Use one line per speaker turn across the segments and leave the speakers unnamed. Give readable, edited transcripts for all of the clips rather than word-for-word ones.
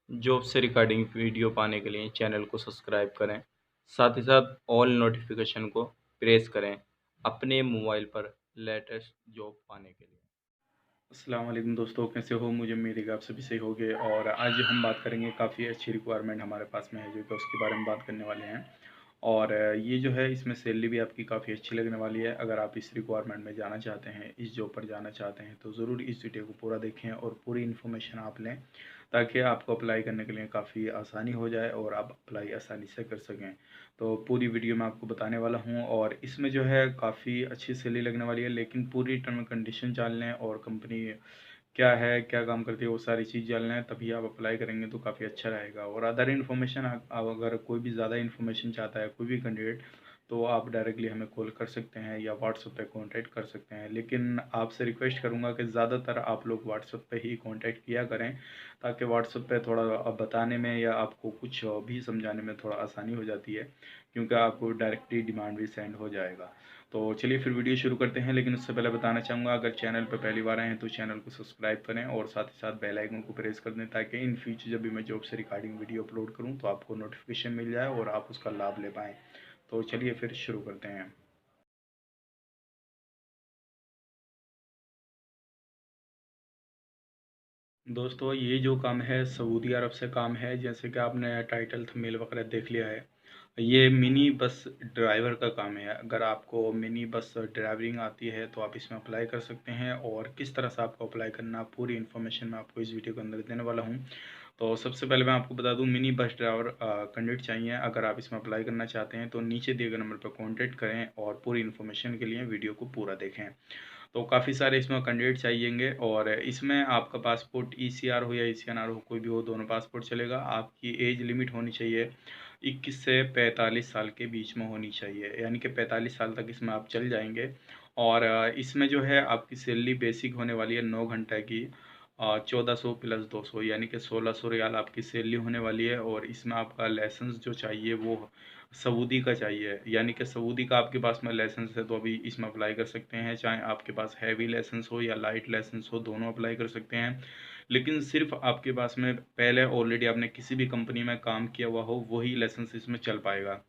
Job से regarding video पाने के लिए चैनल को सब्सक्राइब करें। साथ ही साथ ऑल नोटिफिकेशन को प्रेस करें अपने मोबाइल पर लेटेस्ट जॉब पाने के लिए। अस्सलाम वालेकुम दोस्तों, कैसे हो? मुझे उम्मीद है कि आप सभी सही होंगे। और आज हम बात करेंगे, काफ़ी अच्छी रिक्वायरमेंट हमारे पास में है जो कि उसके बारे में बात करने वाले हैं। और ये जो है, इसमें सैलरी भी आपकी काफ़ी अच्छी लगने वाली है। अगर आप इस रिक्वायरमेंट में जाना चाहते हैं, इस जॉब पर जाना चाहते हैं, तो ज़रूर इस वीडियो को पूरा देखें और पूरी इन्फॉर्मेशन आप लें, ताकि आपको अप्लाई करने के लिए काफ़ी आसानी हो जाए और आप अप्लाई आसानी से कर सकें। तो पूरी वीडियो मैं आपको बताने वाला हूँ, और इसमें जो है काफ़ी अच्छी सैलरी लगने वाली है, लेकिन पूरी टर्म एंड कंडीशन जान लें और कंपनी क्या है, क्या काम करती है, वो सारी चीज़ जान लें, तभी आप अप्लाई करेंगे तो काफ़ी अच्छा रहेगा। और अदर इन्फॉर्मेशन, अगर कोई भी ज़्यादा इन्फॉर्मेशन चाहता है कोई भी कैंडिडेट, तो आप डायरेक्टली हमें कॉल कर सकते हैं या व्हाट्सएप पे कांटेक्ट कर सकते हैं। लेकिन आपसे रिक्वेस्ट करूंगा कि ज़्यादातर आप लोग व्हाट्सएप पे ही कांटेक्ट किया करें, ताकि व्हाट्सएप पे थोड़ा बताने में या आपको कुछ भी समझाने में थोड़ा आसानी हो जाती है, क्योंकि आपको डायरेक्टली डिमांड भी सेंड हो जाएगा। तो चलिए फिर वीडियो शुरू करते हैं। लेकिन उससे पहले बताना चाहूँगा, अगर चैनल पर पहली बार आए हैं तो चैनल को सब्सक्राइब करें और साथ ही साथ बेल आइकन को प्रेस कर दें, ताकि इन फ्यूचर जब भी मैं जॉब से रिगार्डिंग वीडियो अपलोड करूँ तो आपको नोटिफिकेशन मिल जाए और आप उसका लाभ ले पाएँ। तो चलिए फिर शुरू करते हैं। दोस्तों, ये जो काम है सऊदी अरब से काम है, जैसे कि आपने टाइटल थंबनेल वगैरह देख लिया है। ये मिनी बस ड्राइवर का काम है। अगर आपको मिनी बस ड्राइविंग आती है तो आप इसमें अप्लाई कर सकते हैं, और किस तरह से आपको अप्लाई करना, पूरी इन्फॉर्मेशन मैं आपको इस वीडियो के अंदर देने वाला हूँ। तो सबसे पहले मैं आपको बता दूं, मिनी बस ड्राइवर कैंडिडेट चाहिए। अगर आप इसमें अप्लाई करना चाहते हैं तो नीचे दिए गए नंबर पर कॉन्टैक्ट करें और पूरी इन्फॉर्मेशन के लिए वीडियो को पूरा देखें। तो काफ़ी सारे इसमें कैंडिडेट चाहिएंगे, और इसमें आपका पासपोर्ट ईसीआर हो या ईसीएनआर हो, कोई भी हो, दोनों पासपोर्ट चलेगा। आपकी एज लिमिट होनी चाहिए 21 से 45 साल के बीच में होनी चाहिए, यानी कि 45 साल तक इसमें आप चल जाएंगे। और इसमें जो है आपकी सैलरी बेसिक होने वाली है 9 घंटे की 1400 प्लस 200, यानी कि 1600 रियाल आपकी सैलरी होने वाली है। और इसमें आपका लाइसेंस जो चाहिए वो सऊदी का चाहिए, यानी कि सऊदी का आपके पास में लाइसेंस है तो अभी इसमें अप्लाई कर सकते हैं। चाहे आपके पास हैवी लाइसेंस हो या लाइट लाइसेंस हो, दोनों अप्लाई कर सकते हैं। लेकिन सिर्फ आपके पास में पहले ऑलरेडी आपने किसी भी कंपनी में काम किया हुआ हो, वही लाइसेंस इसमें चल पाएगा।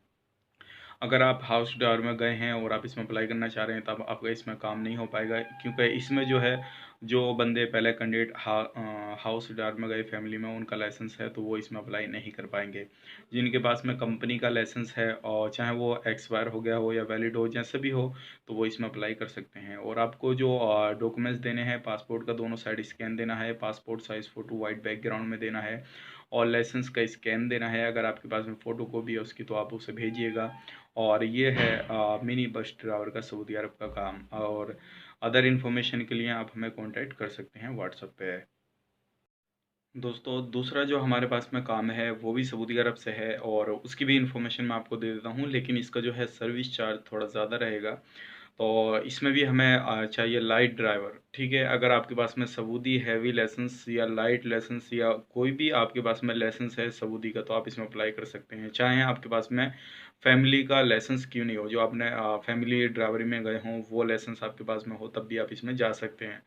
अगर आप हाउस ड्राइवर में गए हैं और आप इसमें अप्लाई करना चाह रहे हैं, तब आपका इसमें काम नहीं हो पाएगा, क्योंकि इसमें जो है, जो बंदे पहले कैंडिडेट हाउस ड्राइवर में गए फैमिली में, उनका लाइसेंस है तो वो इसमें अप्लाई नहीं कर पाएंगे। जिनके पास में कंपनी का लाइसेंस है, और चाहे वो एक्सपायर हो गया हो या वैलिड हो, जैसे भी हो, तो वो इसमें अप्लाई कर सकते हैं। और आपको जो डॉक्यूमेंट्स देने हैं, पासपोर्ट का दोनों साइड स्कैन देना है, passport size photo white background में देना है, और लाइसेंस का स्कैन देना है। अगर आपके पास में फ़ोटो कॉपी है उसकी, तो आप उसे भेजिएगा। और ये है मिनी बस ड्राइवर का सऊदी अरब का काम। और अदर इन्फॉर्मेशन के लिए आप हमें कांटेक्ट कर सकते हैं व्हाट्सएप पे। दोस्तों, दूसरा जो हमारे पास में काम है वो भी सऊदी अरब से है, और उसकी भी इन्फॉर्मेशन मैं आपको दे देता हूँ, लेकिन इसका जो है सर्विस चार्ज थोड़ा ज़्यादा रहेगा। तो इसमें भी हमें चाहिए लाइट ड्राइवर, ठीक है। अगर आपके पास में सऊदी हैवी लाइसेंस या लाइट लाइसेंस या कोई भी आपके पास में लाइसेंस है सऊदी का, तो आप इसमें अप्लाई कर सकते हैं। चाहे आपके पास में फैमिली का लाइसेंस क्यों नहीं हो, जो आपने फैमिली ड्राइवरी में गए हों, वो लाइसेंस आपके पास में हो, तब भी आप इसमें जा सकते हैं।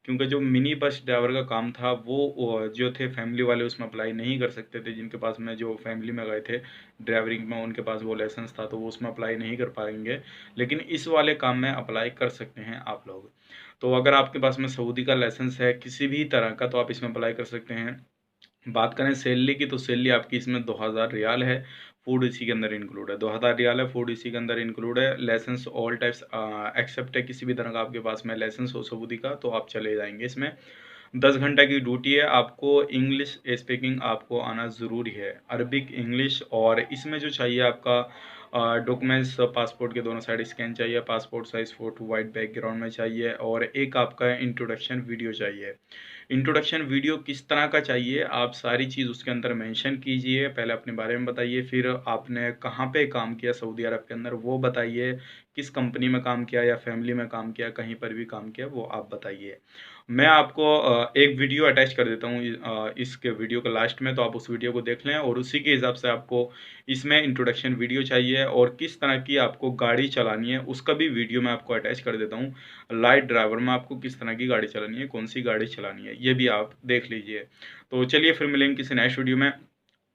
क्योंकि जो मिनी बस ड्राइवर का काम था वो जो थे फैमिली वाले उसमें अप्लाई नहीं कर सकते थे। जिनके पास में, जो फैमिली में गए थे ड्राइवरिंग में, उनके पास वो लाइसेंस था तो वो उसमें अप्लाई नहीं कर पाएंगे। लेकिन इस वाले काम में अप्लाई कर सकते हैं आप लोग। तो अगर आपके पास में सऊदी का लाइसेंस है किसी भी तरह का, तो आप इसमें अप्लाई कर सकते हैं। बात करें सैलरी की, तो सैलरी आपकी इसमें 2000 रियाल है। फूड इसी के अंदर इंक्लूड है, 2000 रियाल है, फूड इसी के अंदर इंक्लूड है। लाइसेंस ऑल टाइप्स एक्सेप्ट है, किसी भी तरह का आपके पास में लाइसेंस हो सऊदी का तो आप चले जाएंगे इसमें। 10 घंटे की ड्यूटी है। आपको इंग्लिश स्पीकिंग आपको आना ज़रूरी है, अरबिक इंग्लिश। और इसमें जो चाहिए आपका डॉक्यूमेंट्स, पासपोर्ट के दोनों साइड स्कैन चाहिए, passport size photo white background में चाहिए, और एक आपका इंट्रोडक्शन वीडियो चाहिए। इंट्रोडक्शन वीडियो किस तरह का चाहिए, आप सारी चीज़ उसके अंदर मेंशन कीजिए। पहले अपने बारे में बताइए, फिर आपने कहाँ पे काम किया सऊदी अरब के अंदर वो बताइए, किस कंपनी में काम किया या फैमिली में काम किया, कहीं पर भी काम किया वो आप बताइए। मैं आपको एक वीडियो अटैच कर देता हूँ इसके वीडियो के लास्ट में, तो आप उस वीडियो को देख लें और उसी के हिसाब से आपको इसमें इंट्रोडक्शन वीडियो चाहिए और किस तरह की आपको गाड़ी चलानी है उसका भी वीडियो मैं आपको अटैच कर देता हूँ। लाइट ड्राइवर में आपको किस तरह की गाड़ी चलानी है, कौन सी गाड़ी चलानी है, ये भी आप देख लीजिए। तो चलिए फिर मिलेंगे किसी नेक्स्ट वीडियो में।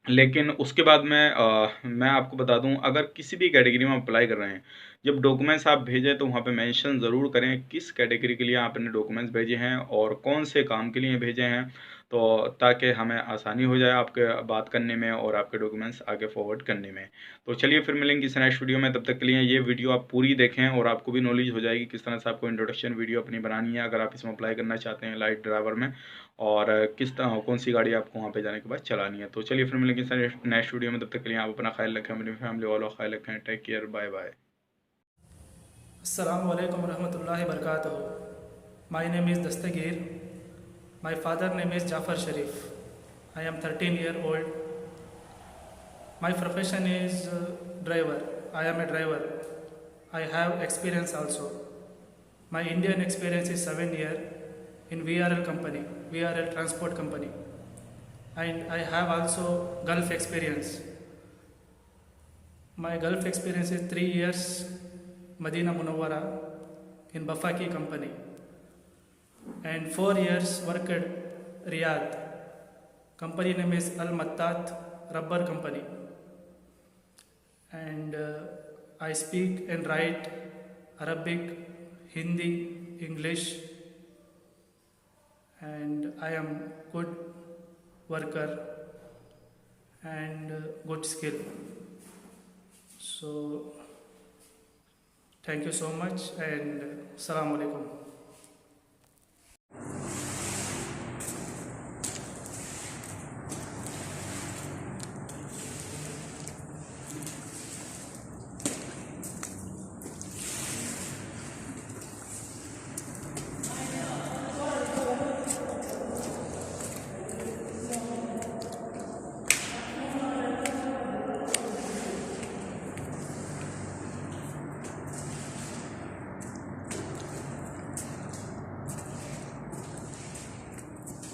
लेकिन उसके बाद मैं आपको बता दूं, अगर किसी भी कैटेगरी में अप्लाई कर रहे हैं, जब डॉक्यूमेंट्स आप भेजें तो वहाँ पे मेंशन ज़रूर करें किस कैटेगरी के लिए आपने डॉक्यूमेंट्स भेजे हैं और कौन से काम के लिए भेजे हैं, तो ताकि हमें आसानी हो जाए आपके बात करने में और आपके डॉक्यूमेंट्स आगे फॉरवर्ड करने में। तो चलिए फिर मिलेंगे किसी नेक्स्ट वीडियो में, तब तक के लिए ये वीडियो आप पूरी देखें और आपको भी नॉलेज हो जाएगी किस तरह से आपको इंट्रोडक्शन वीडियो अपनी बनानी है अगर आप इसमें अप्लाई करना चाहते हैं लाइट ड्राइवर में, और किस तरह कौन सी गाड़ी आपको वहाँ पे जाने के बाद चलानी है। तो चलिए फिर मिलेंगे नेक्स्ट वीडियो में, तब तक के लिए आप अपना ख्याल रखें, अपनी फैमिली वालों का ख्याल रखें। Take care, bye bye.
Assalamu alaikum warahmatullahi wabarakatuh. My name is Dastagir. My father name is Jafar Sharif. I am 13-year old. My profession is driver. I am a driver. I have experience also. My Indian experience is 7 year in VRL company, VRL transport company. And I have also Gulf experience. My Gulf experience is 3 years Medina Munawwara in Bafaki company, and 4 years worked Riyadh. Company name is Al Mattat Rubber Company, and I speak and write Arabic, Hindi, English, and I am good worker and good skill. So thank you so much, and Assalamu alaikum.